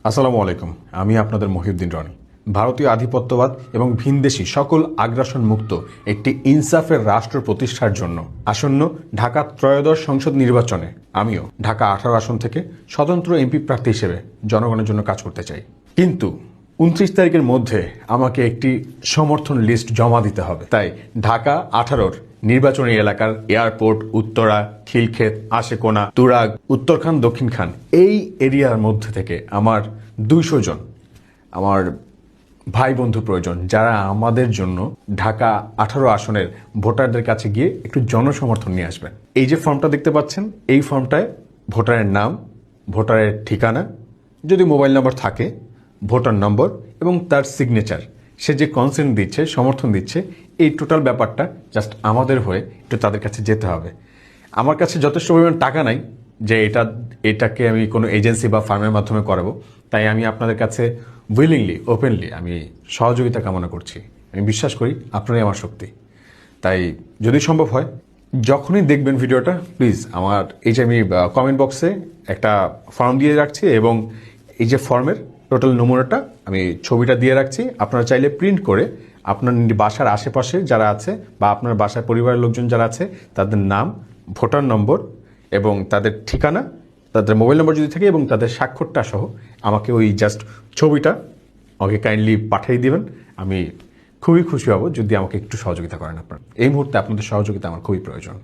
আসসালামু আলাইকুম। আমি আপনাদের মহিউদ্দিন রনি। ভারতীয় আধিপত্যবাদ এবং ভিনদেশী সকল আগ্রাসন মুক্ত একটি ইনসাফের রাষ্ট্র প্রতিষ্ঠার জন্য আসন্ন ঢাকা ত্রয়োদশ সংসদ নির্বাচনে আমিও ঢাকা 18 আসন থেকে স্বতন্ত্র এমপি প্রার্থী হিসেবে জনগণের জন্য কাজ করতে চাই। কিন্তু 29 তারিখের মধ্যে আমাকে একটি সমর্থন লিস্ট জমা দিতে হবে। তাই ঢাকা 18-র নির্বাচনী এলাকার এয়ারপোর্ট, উত্তরা, খিলক্ষেত, আশেকোনা, তুরাগ, উত্তরখান, দক্ষিণখান এই এরিয়ার মধ্যে থেকে আমার 200 জন আমার ভাই বন্ধু প্রয়োজন, যারা আমাদের জন্য ঢাকা 18 আসনের ভোটারদের কাছে গিয়ে একটু জনসমর্থন নিয়ে আসবেন। এই যে ফর্মটা দেখতে পাচ্ছেন, এই ফর্মটায় ভোটারের নাম, ভোটারের ঠিকানা, যদি মোবাইল নম্বর থাকে, ভোটার নম্বর এবং তার সিগনেচার, সে যে কনসেন্ট দিচ্ছে, সমর্থন দিচ্ছে, এই টোটাল ব্যাপারটা জাস্ট আমাদের হয়ে একটু তাদের কাছে যেতে হবে। আমার কাছে যথেষ্ট পরিমাণ টাকা নাই যে এটাকে আমি কোনো এজেন্সি বা ফার্মের মাধ্যমে করাবো। তাই আমি আপনাদের কাছে উইলিংলি, ওপেনলি আমি সহযোগিতা কামনা করছি। আমি বিশ্বাস করি আপনারাই আমার শক্তি। তাই যদি সম্ভব হয়, যখনই দেখবেন ভিডিওটা, প্লিজ আমার এই যে আমি কমেন্ট বক্সে একটা ফর্ম দিয়ে রাখছি এবং এই যে ফর্মের টোটাল নমুনাটা আমি ছবিটা দিয়ে রাখছি। আপনারা চাইলে প্রিন্ট করে আপনার বাসার আশেপাশে যারা আছে বা আপনার বাসার পরিবারের লোকজন যারা আছে তাদের নাম, ভোটার নম্বর এবং তাদের ঠিকানা, তাদের মোবাইল নম্বর যদি থাকে এবং তাদের স্বাক্ষরটা সহ আমাকে ওই জাস্ট ছবিটা আমাকে কাইন্ডলি পাঠিয়ে দিবেন। আমি খুবই খুশি হব যদি আমাকে একটু সহযোগিতা করেন আপনারা। এই মুহূর্তে আপনাদের সহযোগিতা আমার খুবই প্রয়োজন।